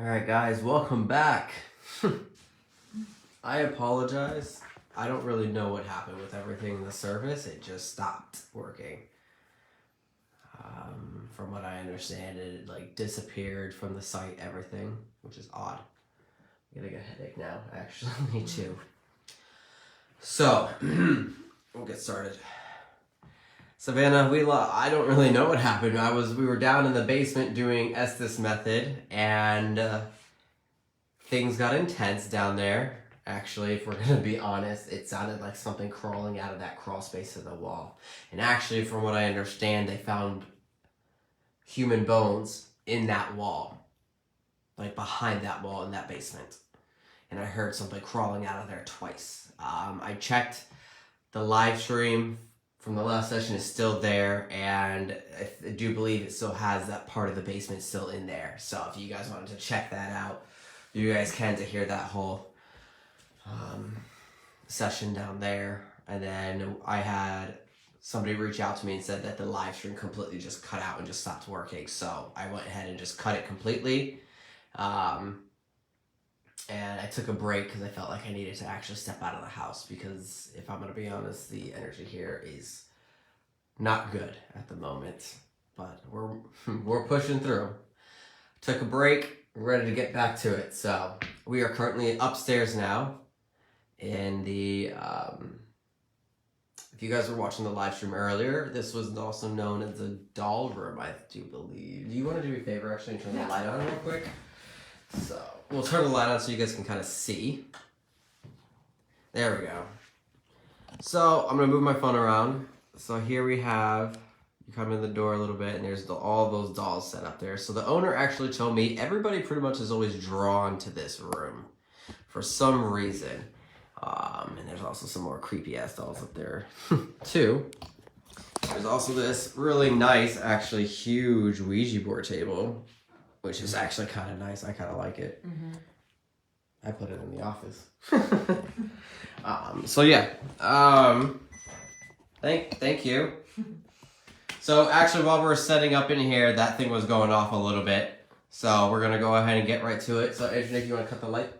Alright guys, welcome back. I apologize. I don't really know what happened with everything in the service. It just stopped working. From what I understand, it like disappeared from the site, everything, which is odd. I'm getting a headache now, actually. Me too. So, we'll get started. Savannah, I don't really know what happened. We were down in the basement doing Estes method, and things got intense down there. Actually, if we're gonna be honest, it sounded like something crawling out of that crawl space of the wall. And actually, from what I understand, they found human bones in that wall, like behind that wall in that basement. And I heard something crawling out of there twice. I checked the live stream from the last session is still there, and I do believe it still has that part of the basement still in there. So if you guys wanted to check that out, you guys can to hear that whole session down there. And then I had somebody reach out to me and said that the live stream completely just cut out and just stopped working. So I went ahead and just cut it completely. And I took a break because I felt like I needed to actually step out of the house, because if I'm going to be honest, the energy here is not good at the moment, but we're pushing through. Took a break, ready to get back to it. So we are currently upstairs now in the, if you guys were watching the live stream earlier, this was also known as the doll room, I do believe. Do you want to do me a favor actually and turn the light on real quick? So we'll turn the light on so you guys can kind of see. There we go. So I'm going to move my phone around. So here we have, you come in the door a little bit, and there's all those dolls set up there. So the owner actually told me everybody pretty much is always drawn to this room for some reason. And there's also some more creepy ass dolls up there too. There's also this really nice, actually huge Ouija board table, which is actually kind of nice. I kind of like it. Mm-hmm. I put it in the office. So yeah. Thank you. So actually, while we're setting up in here, that thing was going off a little bit. So we're gonna go ahead and get right to it. So Nick, you want to cut the light?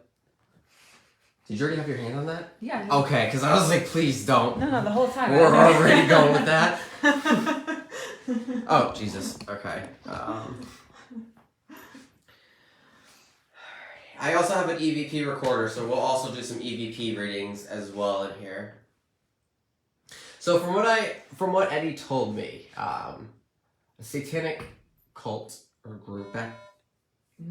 Did you already have your hand on that? Yeah. Okay, because I was like, please don't. No, the whole time. We're already going with that. Oh, Jesus. Okay. I also have an EVP recorder, so we'll also do some EVP readings as well in here. So from what Eddie told me, a satanic cult or group back. I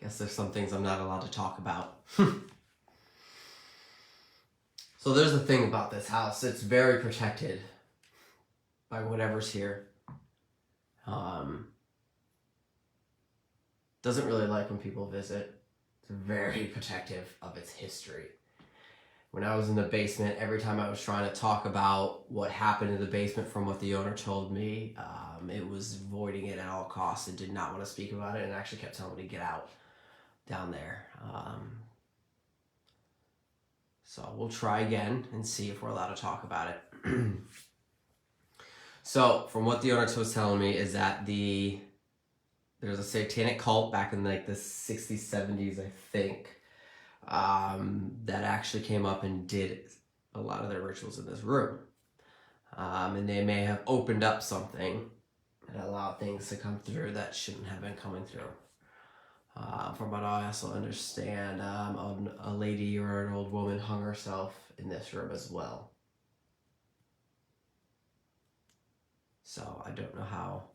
guess there's some things I'm not allowed to talk about. So there's the thing about this house. It's very protected by whatever's here. Doesn't really like when people visit. It's very protective of its history. When I was in the basement, every time I was trying to talk about what happened in the basement from what the owner told me, it was avoiding it at all costs. It did not want to speak about it and actually kept telling me to get out down there. So we'll try again and see if we're allowed to talk about it. So from what the owner was telling me is that there's a satanic cult back in like the 60s, 70s, I think, that actually came up and did a lot of their rituals in this room. And they may have opened up something and allowed things to come through that shouldn't have been coming through. From what I also understand, a lady or an old woman hung herself in this room as well. So I don't know how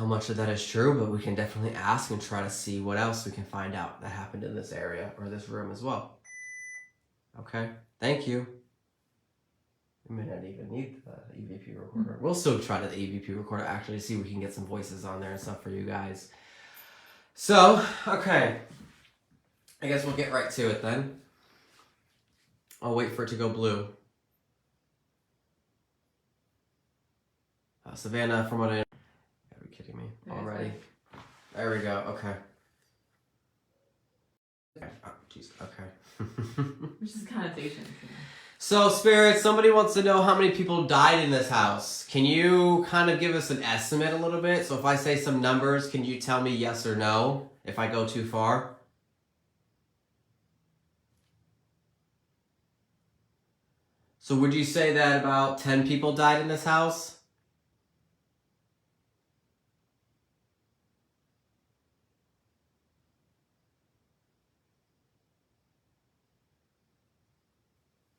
much of that is true, but we can definitely ask and try to see what else we can find out that happened in this area or this room as well. Okay, thank you. We may not even need the EVP recorder. We'll still try the EVP recorder, actually, see if we can get some voices on there and stuff for you guys. So, okay. I guess we'll get right to it then. I'll wait for it to go blue. Savannah, from what I... Are you kidding me? Already? There we go, okay. Oh, jeez, okay. Which is connotations. So, Spirit, somebody wants to know how many people died in this house. Can you kind of give us an estimate a little bit? So if I say some numbers, can you tell me yes or no if I go too far? So would you say that about 10 people died in this house?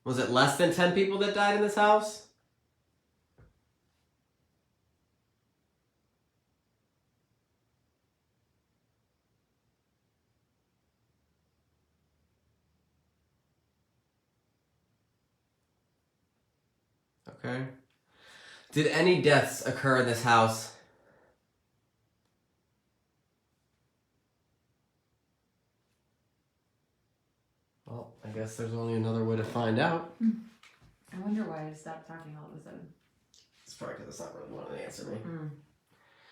Was it less than 10 people that died in this house? Okay. Did any deaths occur in this house? Well, I guess there's only another way to find out. I wonder why I stopped talking all of a sudden. It's probably because it's not really wanting to answer me.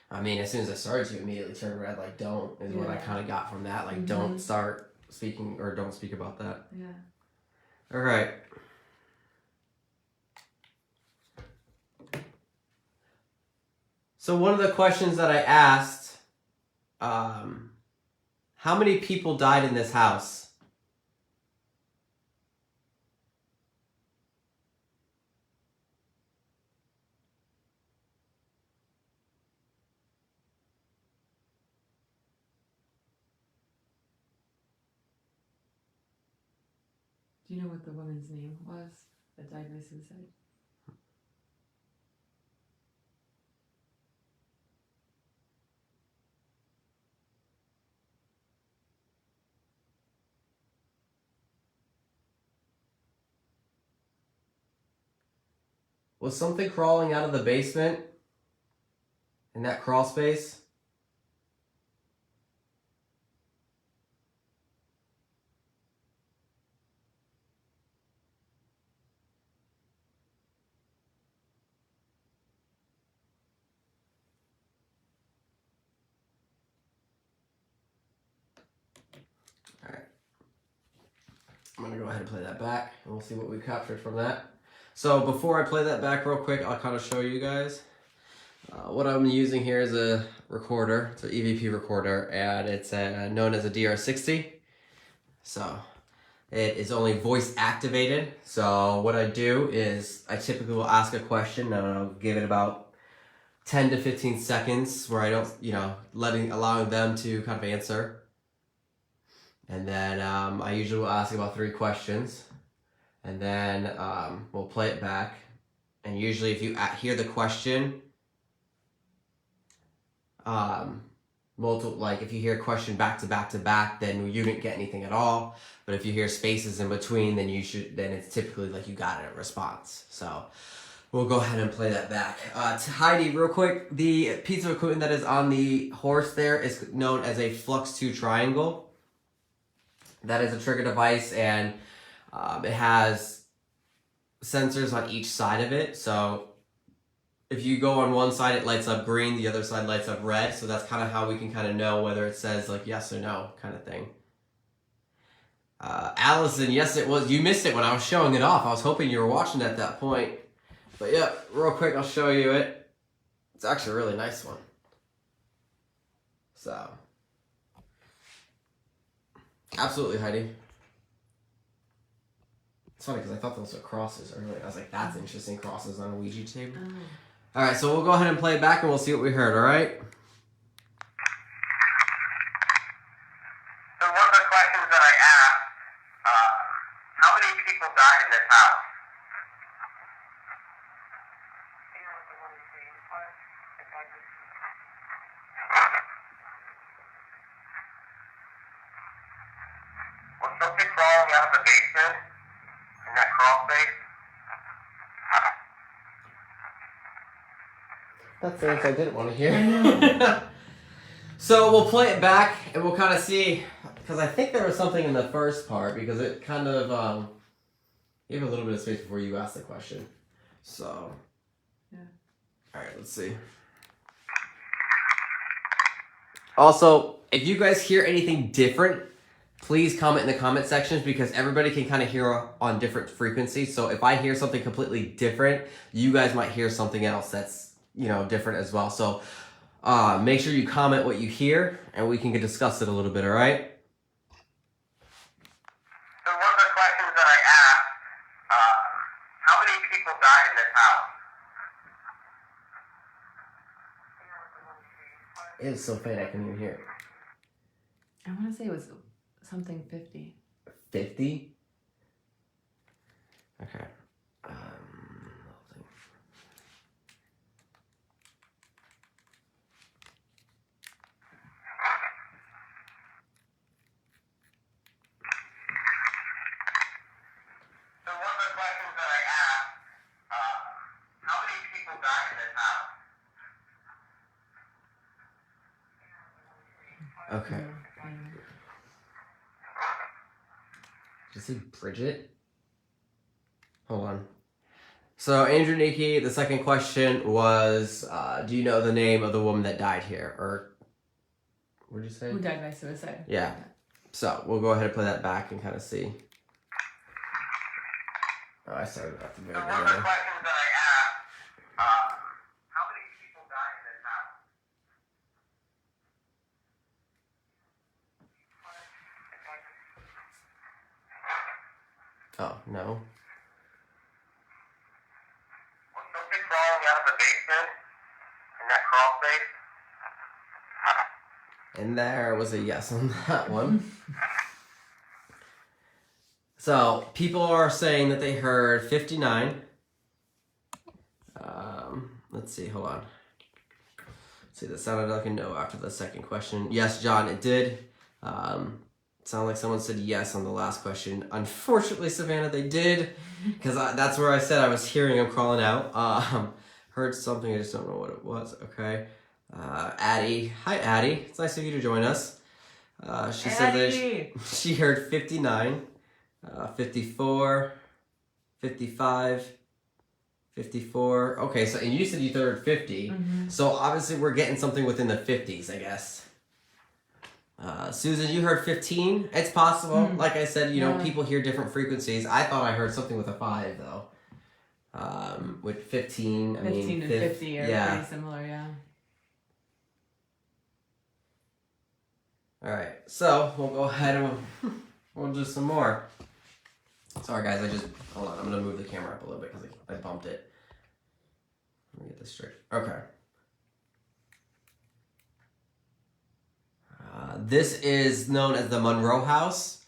I mean, as soon as I started, you immediately turned red, like, don't, is what I kind of got from that. Like, don't start speaking, or don't speak about that. Yeah. All right. So one of the questions that I asked, how many people died in this house? Do you know what the woman's name was that died by suicide? Was something crawling out of the basement in that crawl space? All right. I'm going to go ahead and play that back, and we'll see what we captured from that. So before I play that back real quick, I'll kind of show you guys. What I'm using here is a recorder. It's an EVP recorder, and it's known as a DR60. So it is only voice activated. So what I do is I typically will ask a question, and I'll give it about 10 to 15 seconds where I don't, allowing them to kind of answer. And then I usually will ask about 3 questions. And then we'll play it back. And usually if you hear the question, if you hear a question back to back to back, then you didn't get anything at all. But if you hear spaces in between, then it's typically like you got a response. So we'll go ahead and play that back. To Heidi, real quick, the piece of equipment that is on the horse there is known as a Flux 2 triangle. That is a trigger device, and it has sensors on each side of it. So if you go on one side, it lights up green, the other side lights up red. So that's kind of how we can kind of know whether it says like yes or no kind of thing. Allison, yes it was. You missed it when I was showing it off. I was hoping you were watching at that point. But yeah, real quick, I'll show you it. It's actually a really nice one. So, absolutely, Heidi. It's funny because I thought those were crosses earlier. I was like, that's interesting, crosses on a Ouija table. All right, so we'll go ahead and play it back and we'll see what we heard, all right? So one of the questions that I asked, how many people died in this house? Was something crawling out of the basement in that crawl space? That's the answer I didn't want to hear. So we'll play it back and we'll kind of see, because I think there was something in the first part, because it kind of gave a little bit of space before you asked the question. So, yeah. All right, let's see. Also, if you guys hear anything different please comment in the comment sections because everybody can kind of hear on different frequencies. So if I hear something completely different, you guys might hear something else that's, different as well. So make sure you comment what you hear and we can discuss it a little bit, all right? So one of the questions that I asked, how many people died in this house? It is so faint I can even hear it. I want to say it was something 50. 50? Okay. So one of the questions that I asked, how many people died in this house? Okay. Did you say Bridget? Hold on. So, Andrew Nikki, the second question was, do you know the name of the woman that died here? Or, what did you say? Who died by suicide? Yeah. So, we'll go ahead and play that back and kind of see. Oh, I started at the very So one of the beginning. questions that I asked, how many people died in this house? Oh, no. Was something crawling out of the basement in that crawl space? And there was a yes on that one. So, people are saying that they heard 59. Let's see, hold on. Let's see, that sounded like a no after the second question. Yes, John, it did. Sounded like someone said yes on the last question. Unfortunately, Savannah, they did. Because that's where I said I was hearing them crawling out. Heard something, I just don't know what it was. Okay. Addie. Hi, Addie. It's nice of you to join us. She said that she heard 59, 54, 55, 54. Okay, so and you said you heard 50. Mm-hmm. So obviously we're getting something within the 50s, I guess. Susan, you heard 15. It's possible. Like I said, people hear different frequencies. I thought I heard something with a 5 though. With 15, 15 and 50 are pretty similar, yeah. All right, so we'll go ahead and we'll do some more. Sorry guys, hold on. I'm gonna move the camera up a little bit because I bumped it. Let me get this straight. Okay. This is known as the Monroe House.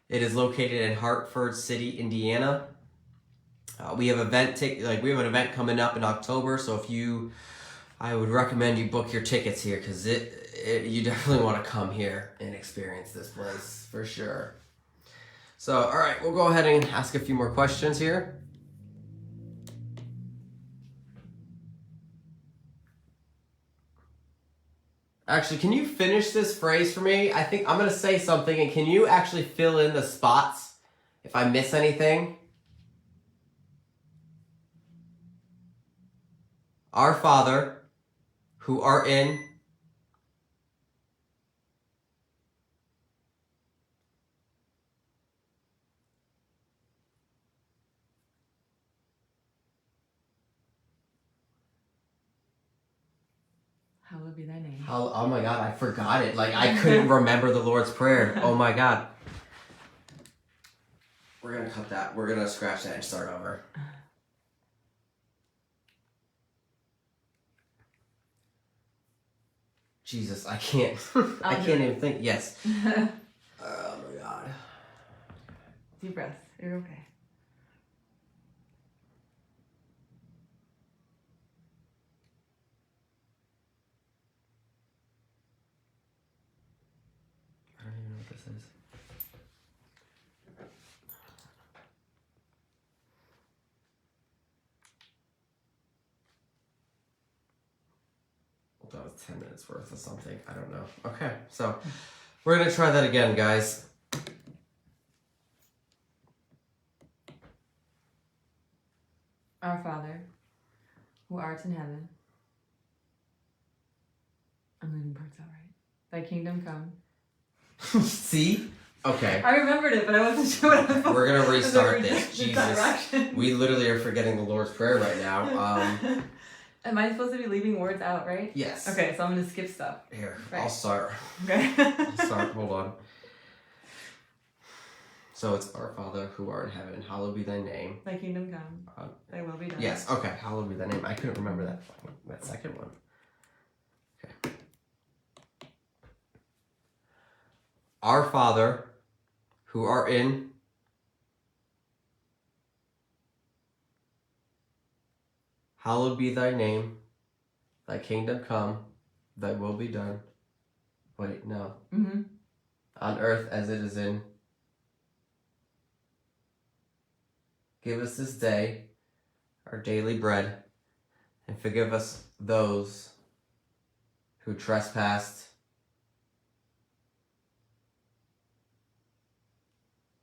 It is located in Hartford City, Indiana. We have an event coming up in October, so I would recommend you book your tickets here because you definitely want to come here and experience this place for sure. So, all right, we'll go ahead and ask a few more questions here. Actually, can you finish this phrase for me? I think I'm going to say something, and can you actually fill in the spots if I miss anything? Our Father, who art in... Hallowed be thy name. Oh my God, I forgot it. Like, I couldn't remember the Lord's Prayer. Oh my God. We're going to cut that. We're going to scratch that and start over. Jesus, I can't. I can't even think. Yes. Oh my God. Deep breath. You're okay. I don't even know what this is. That was 10 minutes worth of something. I don't know. Okay, so we're going to try that again, guys. Our Father, who art in heaven. I'm leaving parts out right. Thy kingdom come. See? Okay. I remembered it, but I wasn't sure what I was. We're gonna restart this. The Jesus. direction. We literally are forgetting the Lord's Prayer right now. Am I supposed to be leaving words out, right? Yes. Okay, so I'm gonna skip stuff. Here, Right. I'll start. Okay. Hold on. So it's Our Father who art in heaven, hallowed be thy name. Thy kingdom come. Thy will be done. Yes, okay, hallowed be thy name. I couldn't remember that second one. Okay. Our Father who art in hallowed be thy name, thy kingdom come, thy will be done. Wait, no. Mm-hmm. On earth as it is in. Give us this day our daily bread, and forgive us those who trespassed.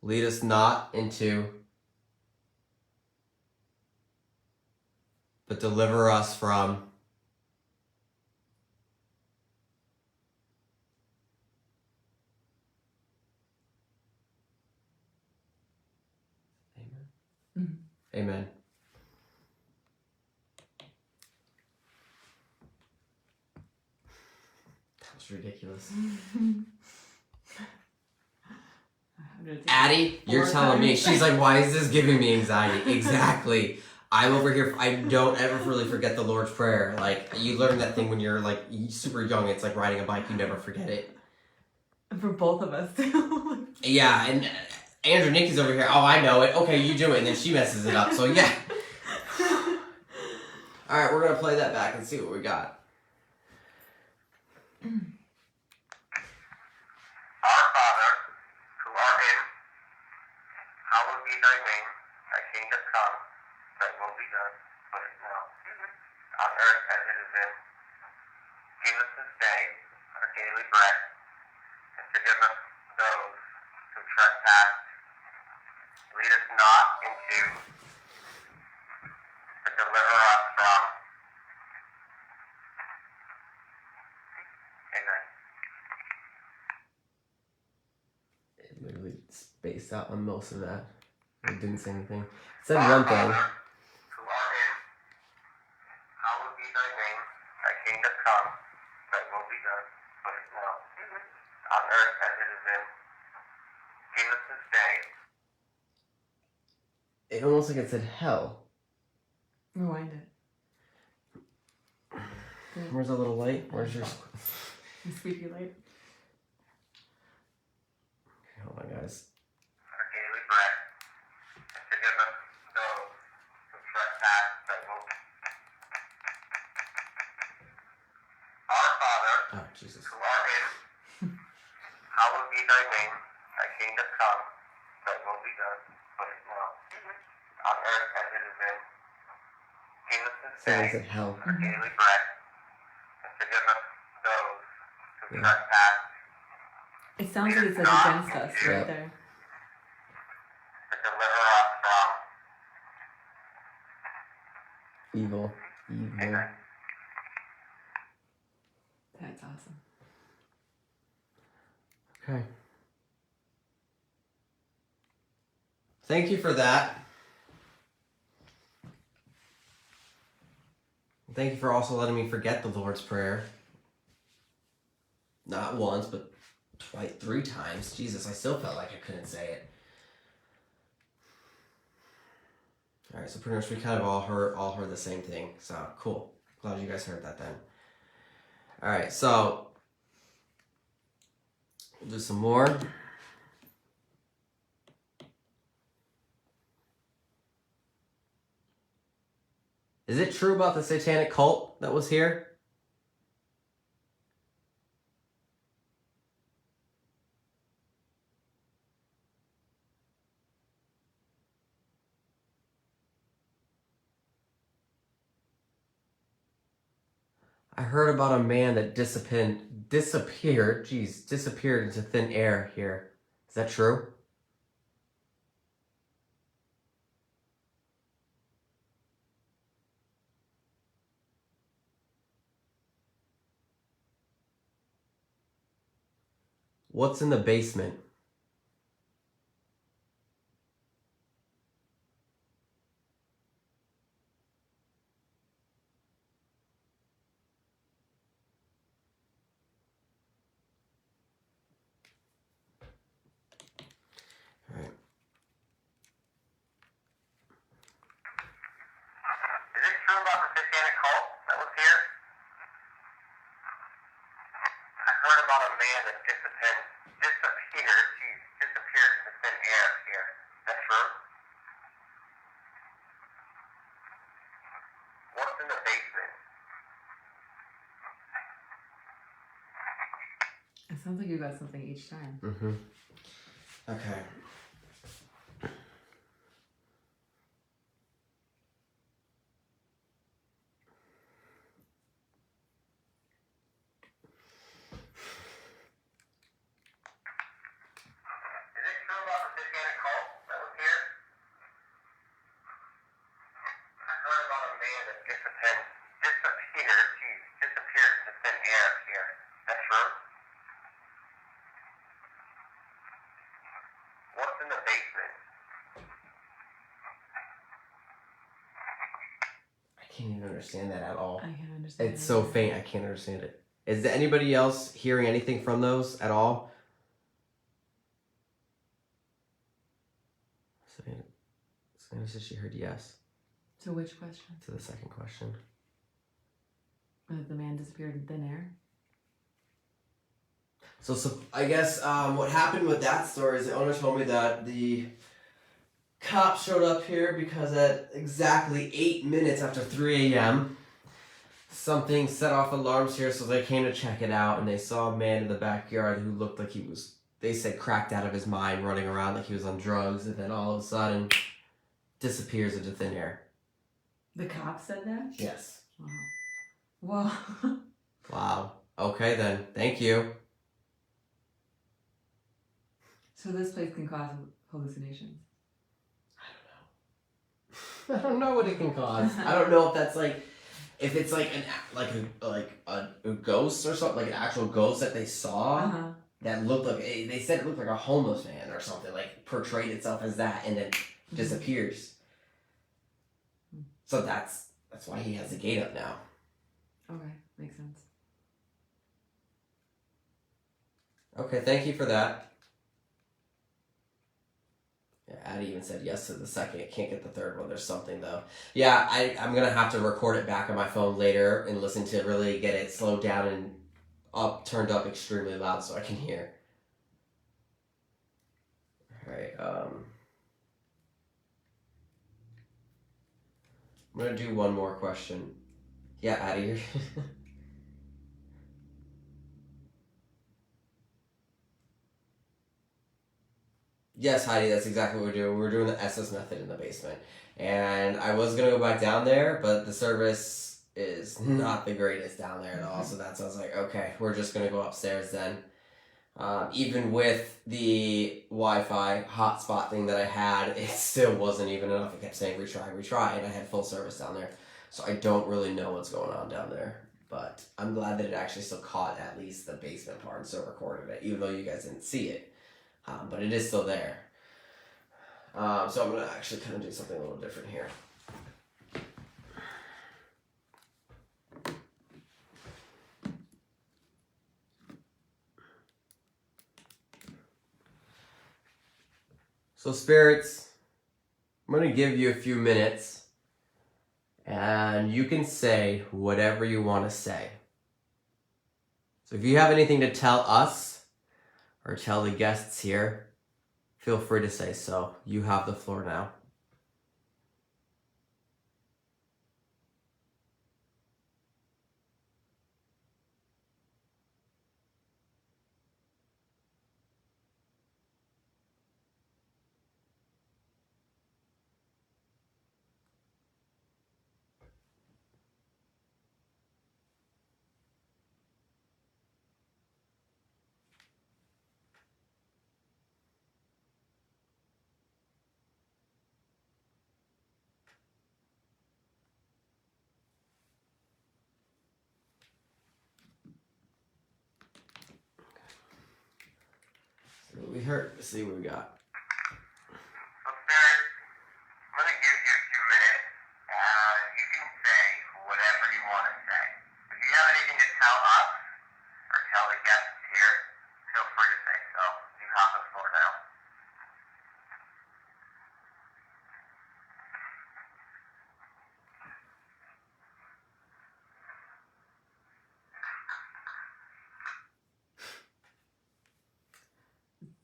Lead us not into, but deliver us from. Amen. Mm-hmm. Amen. That was ridiculous. Addie, you're Four telling me. times. She's like, why is this giving me anxiety? Exactly. I'm over here. I don't ever really forget the Lord's Prayer. Like, you learn that thing when you're like super young. It's like riding a bike. You never forget it. For both of us too. Yeah, and Andrew Nikki's over here. Oh, I know it. Okay, you do it. And then she messes it up. So, yeah. All right, we're going to play that back and see what we got. Our Father, who art in, hallowed be thy name, thy kingdom come, thy will be done, but it now, on earth as it is in. Give us this day our daily bread, and forgive us those who trespass. Lead us not into, but deliver us from. Amen. It literally spaced out on most of that. It didn't say anything. It said one thing. Who art in, hallowed be thy name, thy kingdom come, thy will be done, but it now, on earth as it is in. Give us this day. It almost like it said hell. Rewind it. Where's the little light? Where's your... The squeaky light. Okay, hold on, guys. Our daily bread, and forgive us those who trespass that will. Our Father, Oh, Jesus. who art in, hallowed be thy name, thy kingdom come, thy will be done, but it now, on earth as it is in. Give us this Someone day said hell. our daily bread, and forgive us those who Yeah. trespass. It sounds like it says against us Yeah. right there. To deliver us from. Evil. Evil. Amen. That's awesome. Okay. Thank you for that. Thank you for also letting me forget the Lord's Prayer. Not once, but twice, 3 times. Jesus, I still felt like I couldn't say it. All right, so pretty much we kind of all heard the same thing. So cool. Glad you guys heard that then. All right, so we'll do some more. Is it true about the satanic cult that was here? I heard about a man that disappeared into thin air here. Is that true? What's in the basement? man that disappeared into thin air here. Is that true? What's in the basement? It sounds like you got something each time. Okay. Is it true about the satanic cult that was here? I heard about a man that disappeared into thin air here. Is that true? What's in the basement? I can't even understand that at all. I can't understand. It's so faint, I can't understand it. Is there anybody else hearing anything from those at all? Savannah said she heard yes So which question? to the second question. The man disappeared in thin air? So I guess what happened with that story is the owner told me that the cops showed up here because at exactly 8 minutes after 3 a.m., something set off alarms here, so they came to check it out, and they saw a man in the backyard who looked like he was, they said, cracked out of his mind, running around like he was on drugs, and then all of a sudden disappears into thin air. The cop said that? Yes. Wow. Wow. Wow. Okay then. Thank you. So this place can cause hallucinations. I don't know what it can cause. I don't know if that's if it's a ghost or something, like an actual ghost that they saw that looked like, they said it looked like a homeless man or something, like portrayed itself as that and then disappears. So that's why he has the gate up now. Okay, makes sense. Okay, thank you for that. Yeah, Addie even said yes to the second. Can't get the third one. There's something though. Yeah, I'm gonna have to record it back on my phone later and listen to it, really get it slowed down and turned up extremely loud so I can hear. Alright, I'm gonna do one more question. Yeah, Addie. Yes, Heidi, that's exactly what we're doing. We're doing the SS method in the basement. And I was going to go back down there, but the service is not the greatest down there at all. So that's, I was like, okay, we're just going to go upstairs then. Even with the Wi-Fi hotspot thing that I had, it still wasn't even enough. It kept saying retry, and I had full service down there. So I don't really know what's going on down there. But I'm glad that it actually still caught at least the basement part and still recorded it, even though you guys didn't see it. But it is still there. So I'm going to actually kind of do something a little different here. So spirits, I'm going to give you a few minutes and you can say whatever you want to say. So if you have anything to tell us or tell the guests here, feel free to say so. You have the floor now. See what we heard. See what we got. So, Spirit, I'm going to give you a few minutes, and you can say whatever you want to say. If you have anything to tell us, or tell the guests here, feel free to say so. You have the floor now.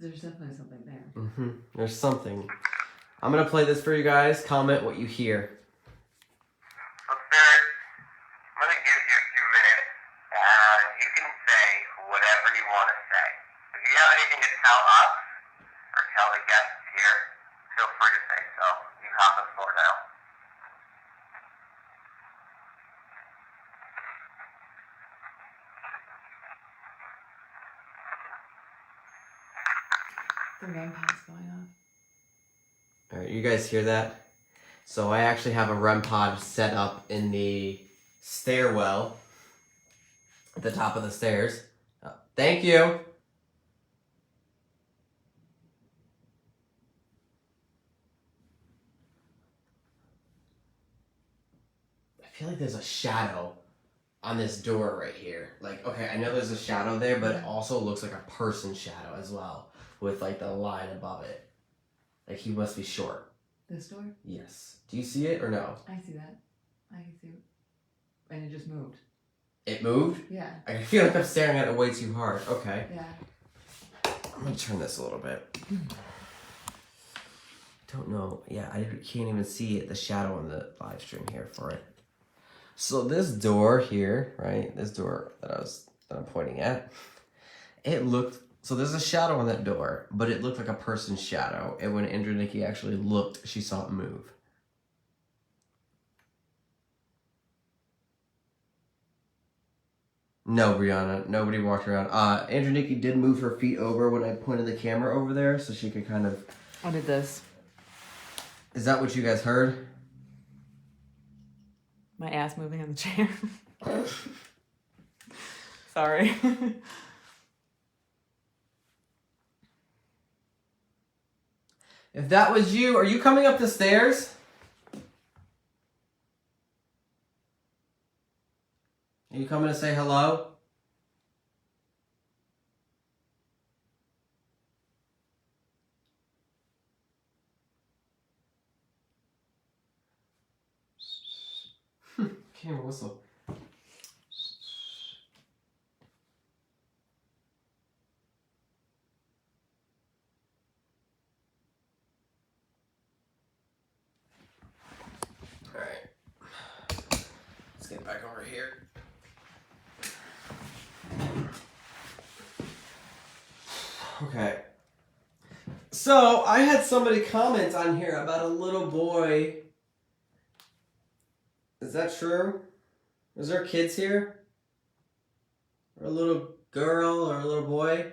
There's definitely something there. There's something. I'm gonna play this for you guys. Comment what you hear. So, Spirit, I'm going to give you a few minutes, and you can say whatever you want to say. If you have anything to tell us, or tell the guests here, feel free to say so. You have the floor now. The REM pod's going off. Alright, you guys hear that? So I actually have a REM pod set up in the stairwell at the top of the stairs. Thank you. I feel like there's a shadow on this door right here. Like, okay, I know there's a shadow there, but it also looks like a person shadow as well, with like the line above it. Like he must be short. This door? Yes. Do you see it or no? I see that. I can see it. And it just moved. It moved? Yeah. I feel like I'm staring at it way too hard. Okay. Yeah. I'm gonna turn this a little bit. Don't know. Yeah, I can't even see it, the shadow on the live stream here for it. So this door here, right? This door that I'm pointing at, it looked, so there's a shadow on that door, but it looked like a person's shadow. And when Andrew Nikki actually looked, she saw it move. No, Brianna, nobody walked around. Andrew Nikki did move her feet over when I pointed the camera over there, so she could kind of. I did this. Is that what you guys heard? My ass moving on the chair. Sorry. If that was you, are you coming up the stairs? Are you coming to say hello? Camera whistle. Alright. Let's get back over here. Okay. So, I had somebody comment on here about a little boy. Is that true? Is there kids here? Or a little girl or a little boy?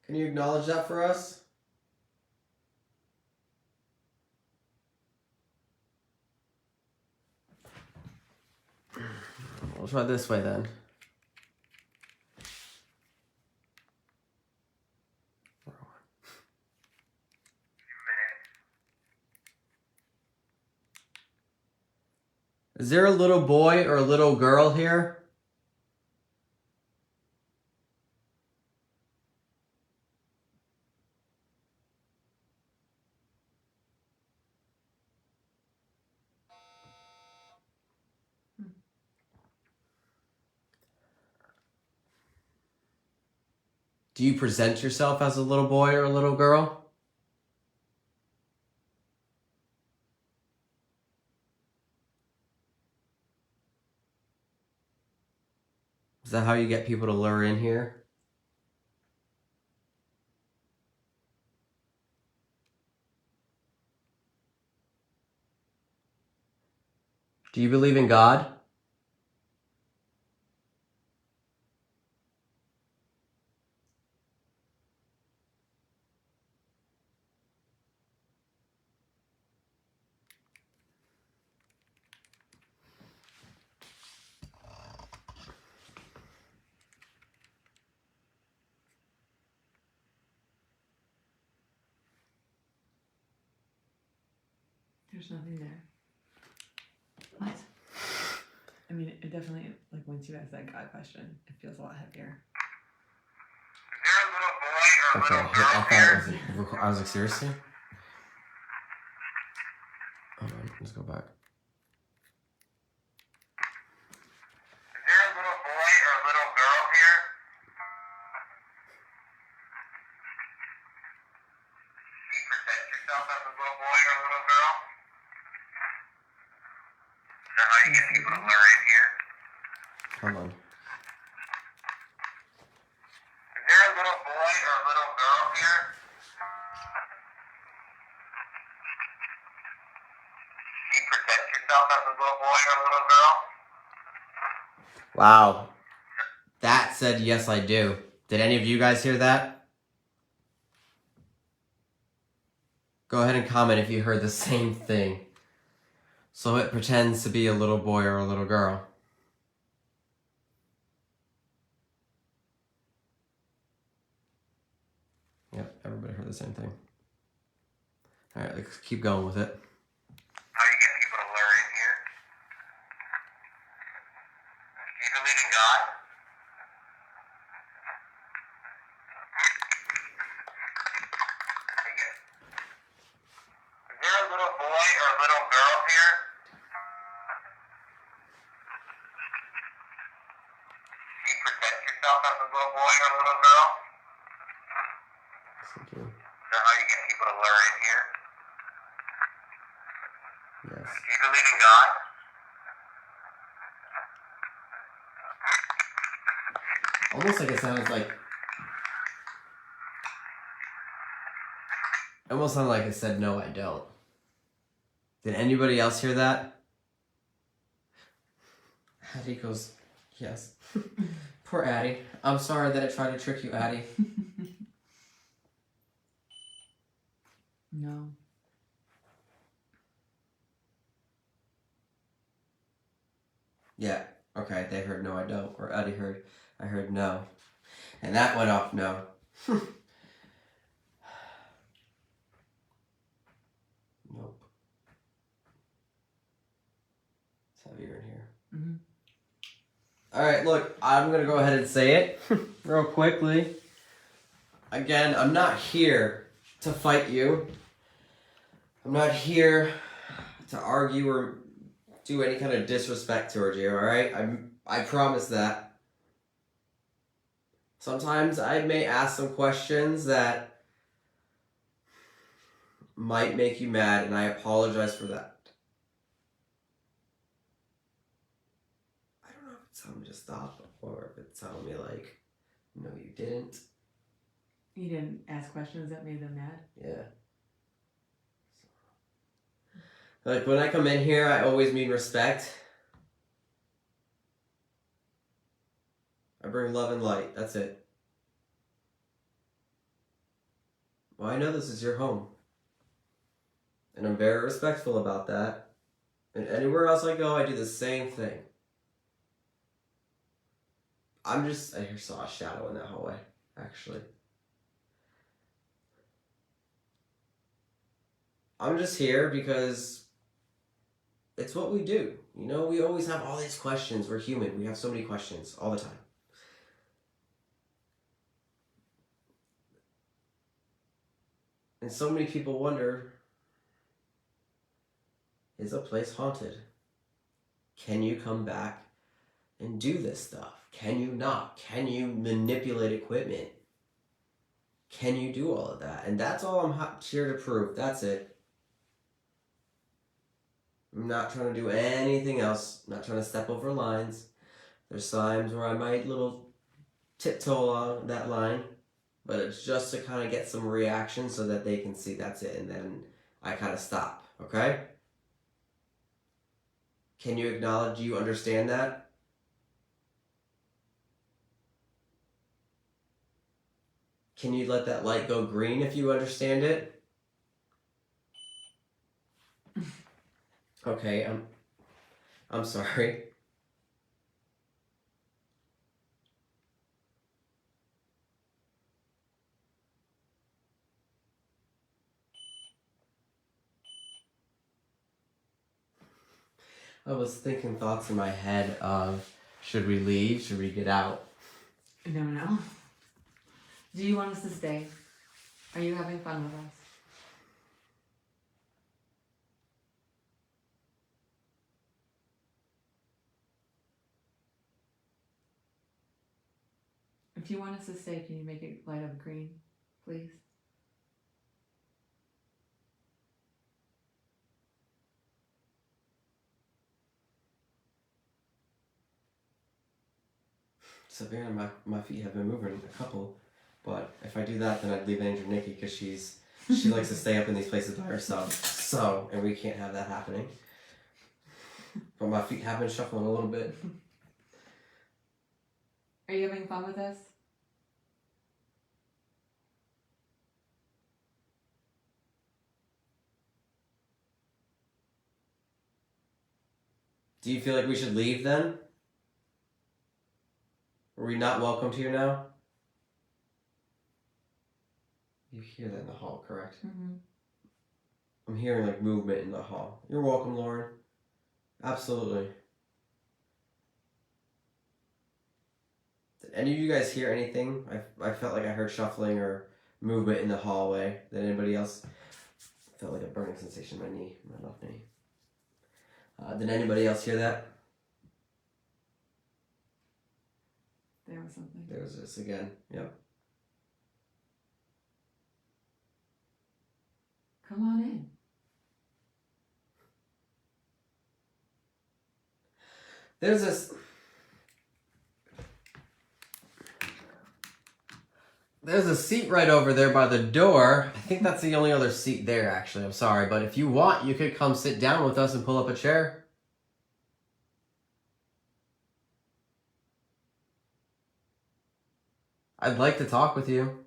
Can you acknowledge that for us? We'll try this way then. Is there a little boy or a little girl here? Do you present yourself as a little boy or a little girl? Is that how you get people to lure in here? Do you believe in God? There's nothing there. What? I mean, it definitely, like, once you ask that God question, it feels a lot heavier. Is there a little boy or a Okay, little girl here? I was like, seriously? Hold on, let's go back. Is there a little boy or a little girl here? Hold on. Is there a little boy or a little girl here? Do you protect yourself as a little boy or a little girl? Wow. That said, yes, I do. Did any of you guys hear that? Go ahead and comment if you heard the same thing. So it pretends to be a little boy or a little girl. Yep, everybody heard the same thing. All right, let's keep going with it. How do you get people to lure in here? Do you believe in God? Is there a little boy or a little girl here? Do you protect yourself as a little boy or a little girl? Thank you. Is that how you get people to lure in here? Yes. Do you believe in God? Almost like it sounds like. It almost sounded like it said, no, I don't. Did anybody else hear that? Addie goes, yes. Poor Addie. I'm sorry that I tried to trick you, Addie. No. Yeah, okay, they heard no, I don't. Or Addie heard, I heard no. And that went off no. Nope. It's heavier in here. Mm-hmm. Alright, look, I'm going to go ahead and say it real quickly. Again, I'm not here to fight you. I'm not here to argue or do any kind of disrespect towards you, alright? I promise that. Sometimes I may ask some questions that might make you mad, and I apologize for that. I don't know if it's telling me to stop or if it's telling me like, no, you didn't. You didn't ask questions that made them mad? Yeah. Like when I come in here, I always mean respect. I bring love and light. That's it. Well, I know this is your home. And I'm very respectful about that. And anywhere else I go, I do the same thing. I saw a shadow in that hallway, actually. I'm just here because it's what we do. You know, we always have all these questions. We're human. We have so many questions all the time. And so many people wonder, is a place haunted? Can you come back and do this stuff? Can you not? Can you manipulate equipment? Can you do all of that? And that's all I'm here to prove. That's it. I'm not trying to do anything else. I'm not trying to step over lines. There's times where I might little tiptoe along that line, but it's just to kind of get some reaction so that they can see that's it, and then I kind of stop, okay? Can you acknowledge you understand that? Can you let that light go green if you understand it? Okay, I'm sorry. I was thinking thoughts in my head of, should we leave? Should we get out? No. Do you want us to stay? Are you having fun with us? If you want us to stay, can you make it light up green, please? Savannah, my feet have been moving a couple, but if I do that, then I'd leave Andrew Nikki because she likes to stay up in these places by herself. So, and we can't have that happening. But my feet have been shuffling a little bit. Are you having fun with this? Do you feel like we should leave then? Are we not welcomed here now? You hear that in the hall, correct? Mm-hmm. I'm hearing like movement in the hall. You're welcome, Lauren. Absolutely. Did any of you guys hear anything? I felt like I heard shuffling or movement in the hallway. Did anybody else? Felt like a burning sensation in my knee, my left knee. Did anybody else hear that? There was something. There was this again. Yep. Come on in. There's this. There's a seat right over there by the door. I think that's the only other seat there, actually. I'm sorry, but if you want, you could come sit down with us and pull up a chair. I'd like to talk with you.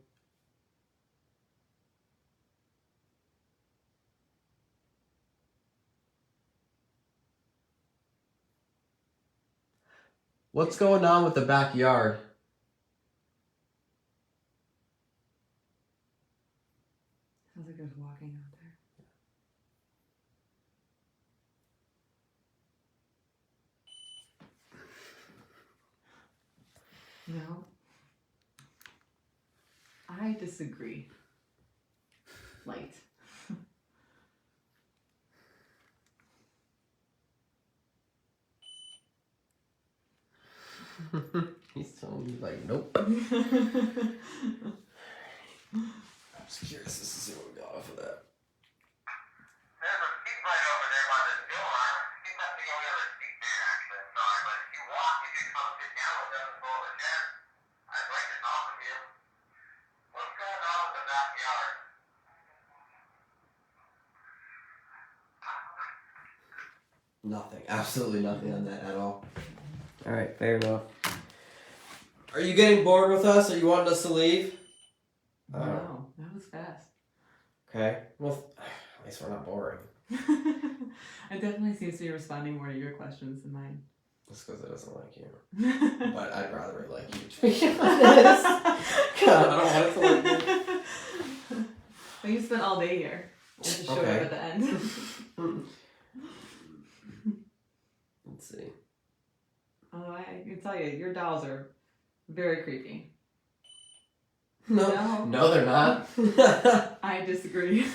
What's going on with the backyard? Sounds like there's walking out there. No. I disagree. Light. He's telling me like, nope. I'm just curious to see what we got off of that. There's a seat right over there by the door. I think that's the only other seat there, actually. I'm sorry, but if you want, you can come sit down with us and pull up a chair. I'd like to talk with you. What's going on with the backyard? Nothing. Absolutely nothing on that at all. Alright, fair enough. Are you getting bored with us? Or you wanting us to leave? Wow, that was fast. Okay. Well, at least we're not boring. It definitely seems to be responding more to your questions than mine. Just because it doesn't like you. But I'd rather it like you, to be honest. God, I don't want it to like you. Well, you spent all day here. We'll just show Okay. up at the end. Let's see. Oh, I can tell you, your dolls are very creepy. No. No. No, they're not. I disagree.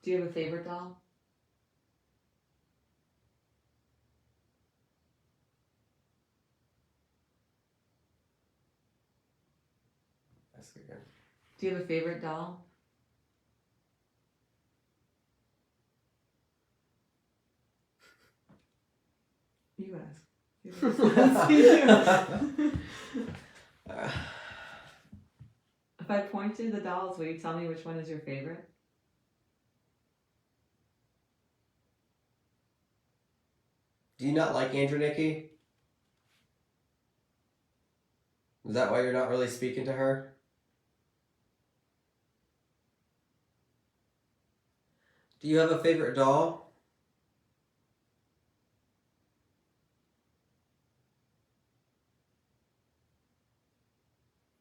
Do you have a favorite doll? Ask again. Do you have a favorite doll? You ask. If I point to the dolls, will you tell me which one is your favorite? Do you not like Andrew Nikki? Is that why you're not really speaking to her? Do you have a favorite doll?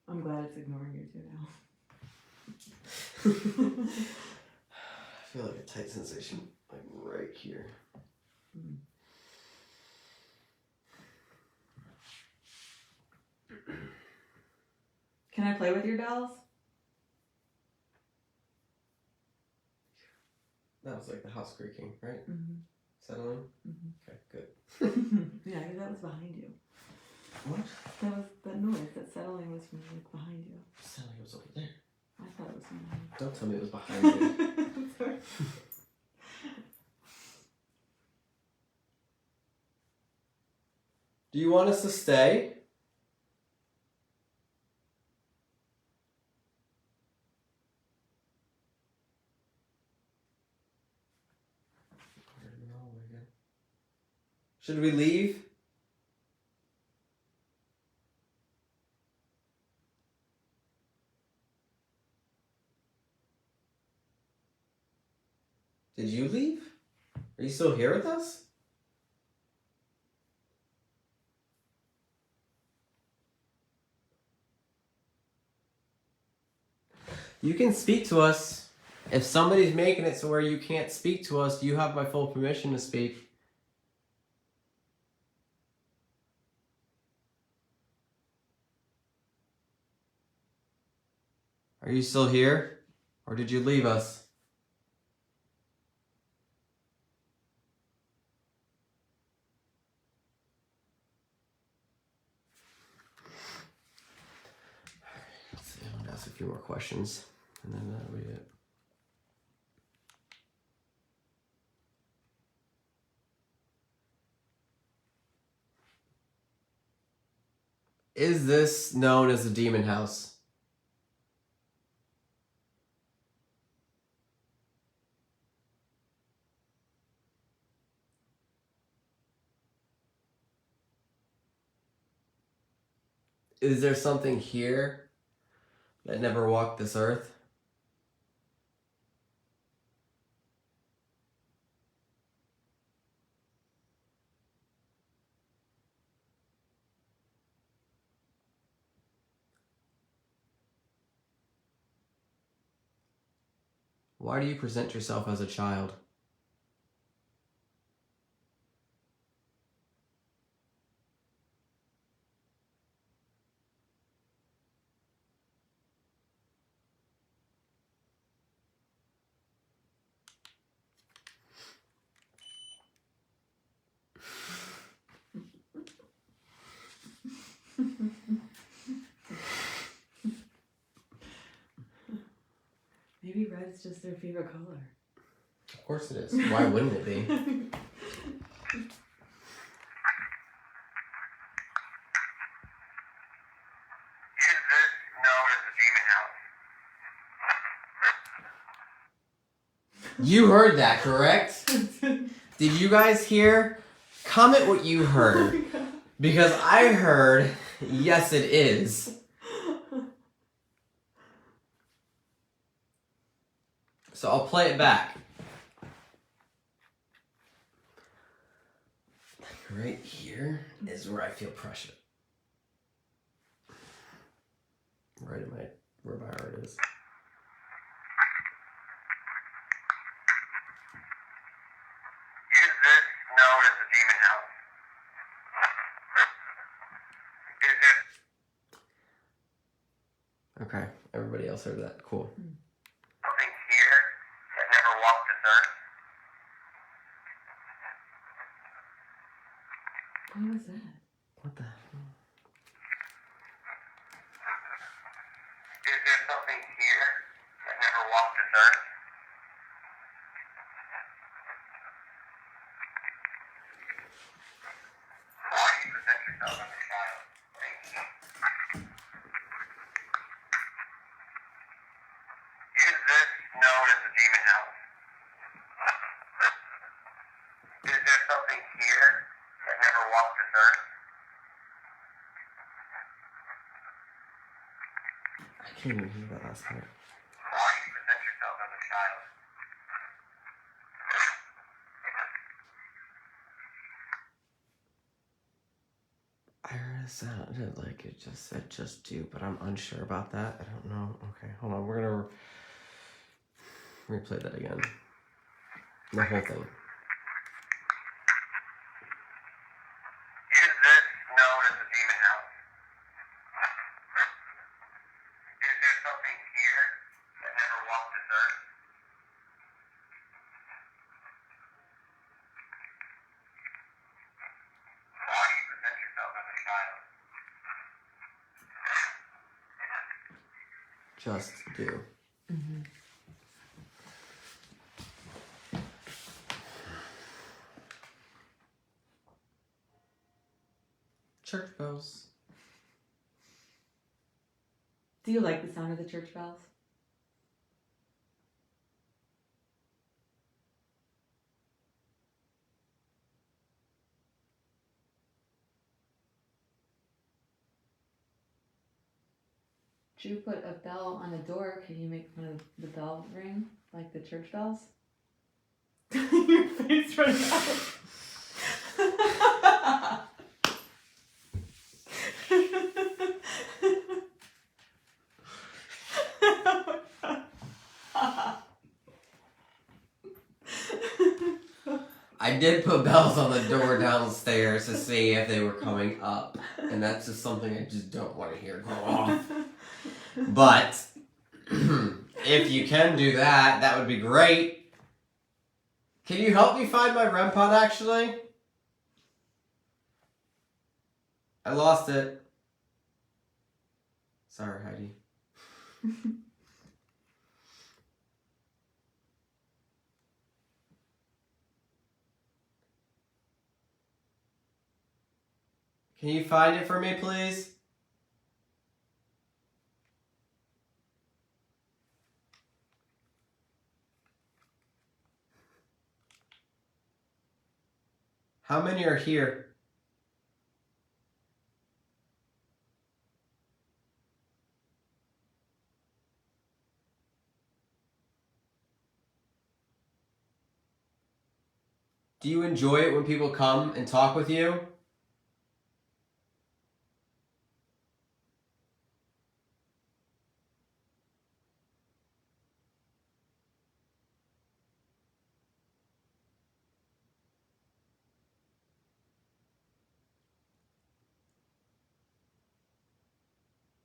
I'm glad it's ignoring you too now. I feel like a tight sensation, like right here. Mm. Can I play with your dolls? That was like the house creaking, right? Mm-hmm. Settling? Mm-hmm. Okay, good. Yeah, that was behind you. What? That noise, that settling was from like behind you. Sounded like it was over there. I thought it was from behind Don't tell me it was behind me. you. Sorry. Do you want us to stay? Should we leave? Did you leave? Are you still here with us? You can speak to us. If somebody's making it so where you can't speak to us, you have my full permission to speak. Are you still here? Or did you leave us? Let's see, I'm gonna ask a few more questions, and then that'll be it. Is this known as the demon house? Is there something here that never walked this earth? Why do you present yourself as a child? Maybe red's just their favorite color. Of course it is. Why wouldn't it be? Is this known as the demon house? You heard that, correct? Did you guys hear? Comment what you heard. Because I heard, yes it is. So I'll play it back. Right here is where I feel pressure. Right in where my heart is. Is this known as the demon house? Is there Okay, everybody else heard that. Cool. something here that never walked this earth? What was that? What the hell? Is there something here that never walked this earth? Why do you present yourself as a child? Is this known as the demon house? Is there something here that never walked this earth? I can't even hear that last part. Why do you present yourself as a child? I heard it sounded like it just said just do, but I'm unsure about that. I don't know. Okay, hold on. We're gonna replay that again. The whole thing. Is this known as the demon house? Is there something here that never walked this earth? Why do you present yourself as a child? Just do. Mm-hmm. Church bells. Do you like the sound of the church bells? Should you put a bell on a door? Can you make the bell ring like the church bells? Your face right I did put bells on the door downstairs to see if they were coming up, and that's just something I just don't want to hear go off. But if you can do that, that would be great. Can you help me find my REM pod, actually? I lost it. Sorry, Heidi. Can you find it for me, please? How many are here? Do you enjoy it when people come and talk with you?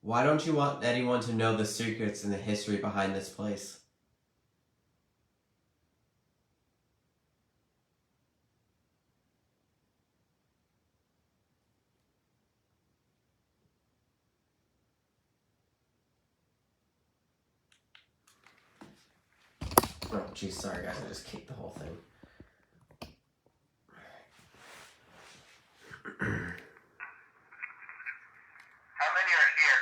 Why don't you want anyone to know the secrets and the history behind this place? Oh, geez, sorry guys, I just kicked the whole thing. How many are here?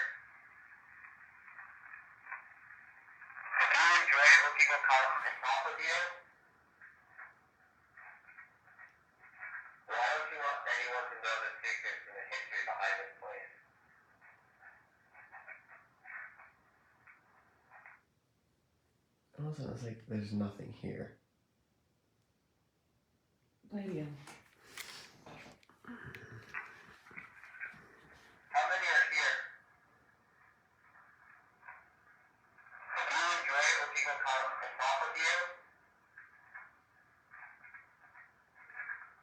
Do you enjoy it when people come and talk with you? Why don't you want anyone to know the secrets and the history behind this place? Also, it's like there's nothing here. Play it again. How many are here? Do you enjoy it when people come and talk with you?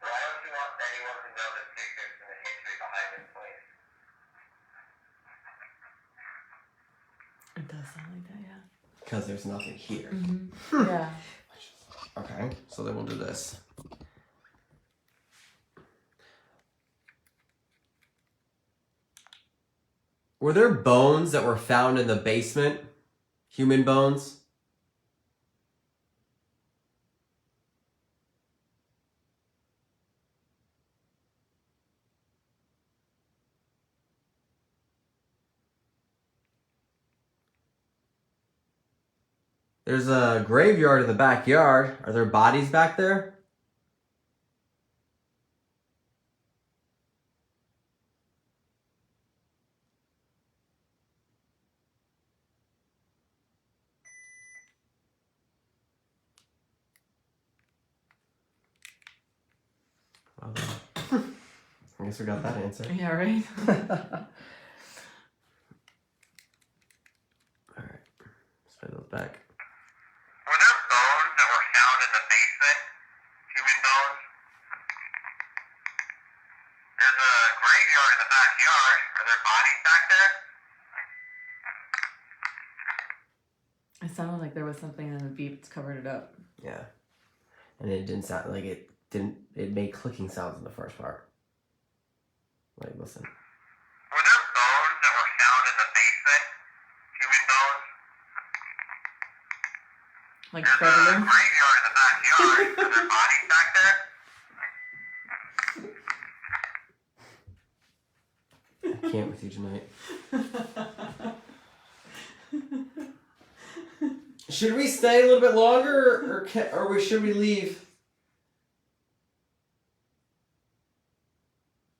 Why don't you want anyone to know the secrets and the history behind this place? It does sound like that, yeah. Because there's nothing here. Mm-hmm. Yeah. Okay, so then we'll do this. Were there bones that were found in the basement? Human bones? There's a graveyard in the backyard. Are there bodies back there? Well, I guess we got that answer. Yeah, right? Alright, let's play those back. Were there bones that were found in the basement? Human bones? There's a graveyard in the backyard. Are there bodies back there? It sounded like there was something and the beeps covered it up. Yeah. And it didn't sound like it made clicking sounds in the first part. Wait, listen. Were there bones that were found in the basement? Human bones? Like There's a Trevor. graveyard in the backyard. Are there bodies back there? I can't with you tonight. Should we stay a little bit longer, or should we leave?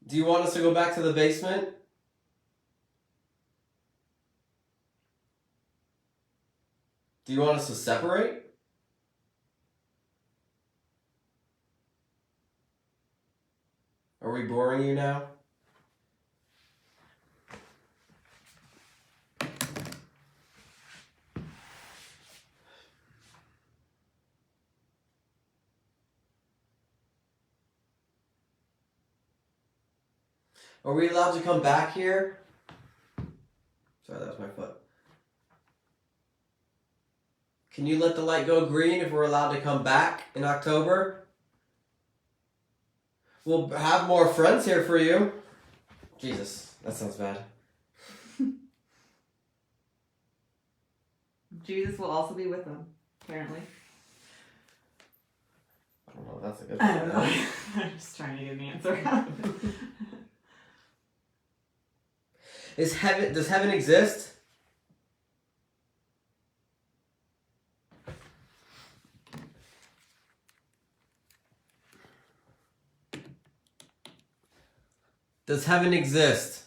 Do you want us to go back to the basement? Do you want us to separate? Are we boring you now? Are we allowed to come back here? Sorry, that was my foot. Can you let the light go green if we're allowed to come back in October? We'll have more friends here for you. Jesus, that sounds bad. Jesus will also be with them, apparently. I don't know, that's a good I don't know. one. I'm just trying to get an answer out of it. Does heaven exist? Does heaven exist?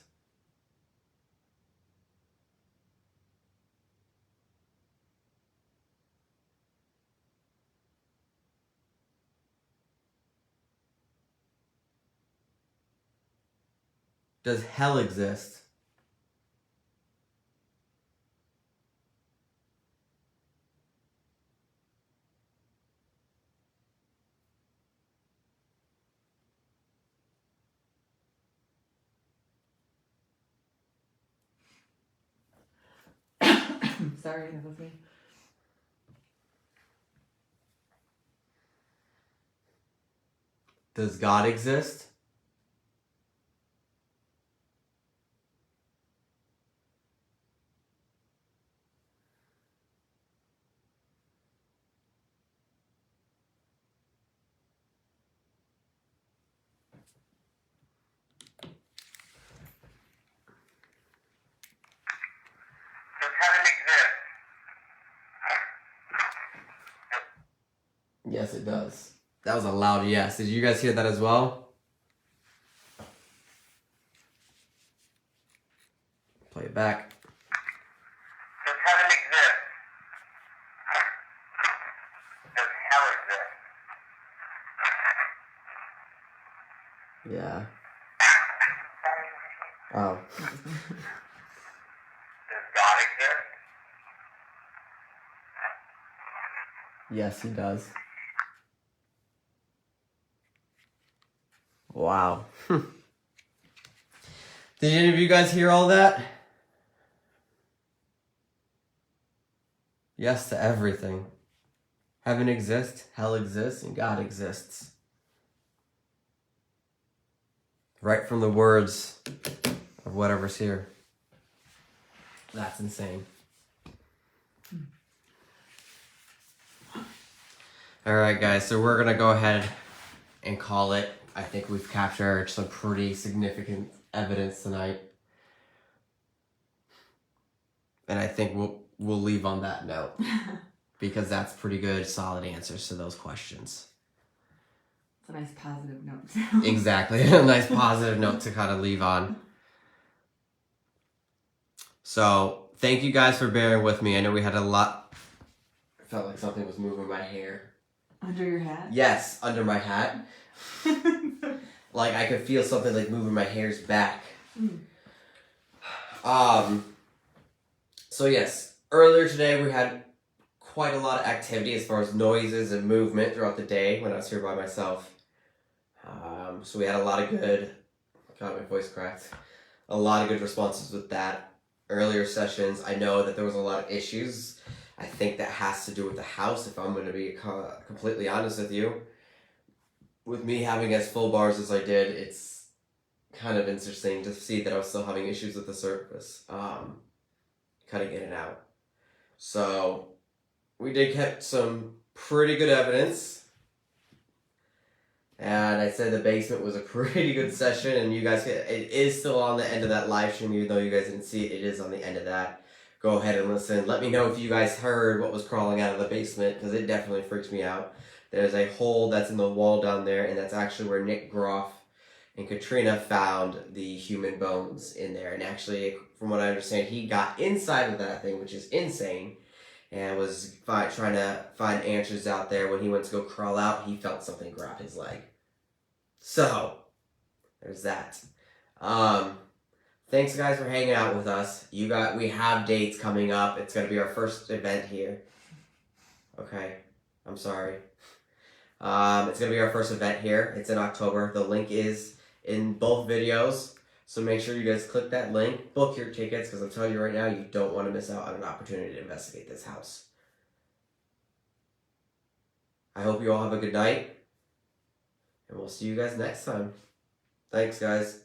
Does hell exist? Sorry, that was me. Does God exist? Does heaven exist? Yes, it does. That was a loud yes. Did you guys hear that as well? Play it back. Does heaven exist? Does hell exist? Yeah. Oh. Does God exist? Yes, he does. Wow. Did any of you guys hear all that? Yes to everything. Heaven exists, hell exists, and God exists. Right from the words of whatever's here. That's insane. Alright guys, so we're gonna go ahead and call it. I think we've captured some pretty significant evidence tonight. And I think we'll leave on that note. Because that's pretty good, solid answers to those questions. It's a nice positive note. Exactly. A nice positive note to kind of leave on. So, thank you guys for bearing with me. I know we had a lot. I felt like something was moving my hair. Under your hat? Yes, under my hat. Like I could feel something like moving my hairs back. So yes, earlier today we had quite a lot of activity as far as noises and movement throughout the day when I was here by myself. So we had a lot of good, God, my voice cracked. A lot of good responses with that. Earlier sessions, I know that there was a lot of issues. I think that has to do with the house, if I'm going to be completely honest with you. With me having as full bars as I did, it's kind of interesting to see that I was still having issues with the surface, cutting in and out. So we did get some pretty good evidence. And I said the basement was a pretty good session, and you guys it is still on the end of that live stream, even though you guys didn't see it. It is on the end of that. Go ahead and listen. Let me know if you guys heard what was crawling out of the basement, because it definitely freaks me out. There's a hole that's in the wall down there, and that's actually where Nick Groff and Katrina found the human bones in there. And actually, from what I understand, he got inside of that thing, which is insane, and was trying to find answers out there. When he went to go crawl out, he felt something grab his leg. So, there's that. Thanks guys for hanging out with us. We have dates coming up. It's gonna be our first event here. Okay, I'm sorry. It's gonna be our first event here. It's in October. The link is in both videos. So make sure you guys click that link, book your tickets, because I'm telling you right now, you don't want to miss out on an opportunity to investigate this house. I hope you all have a good night. And we'll see you guys next time. Thanks, guys.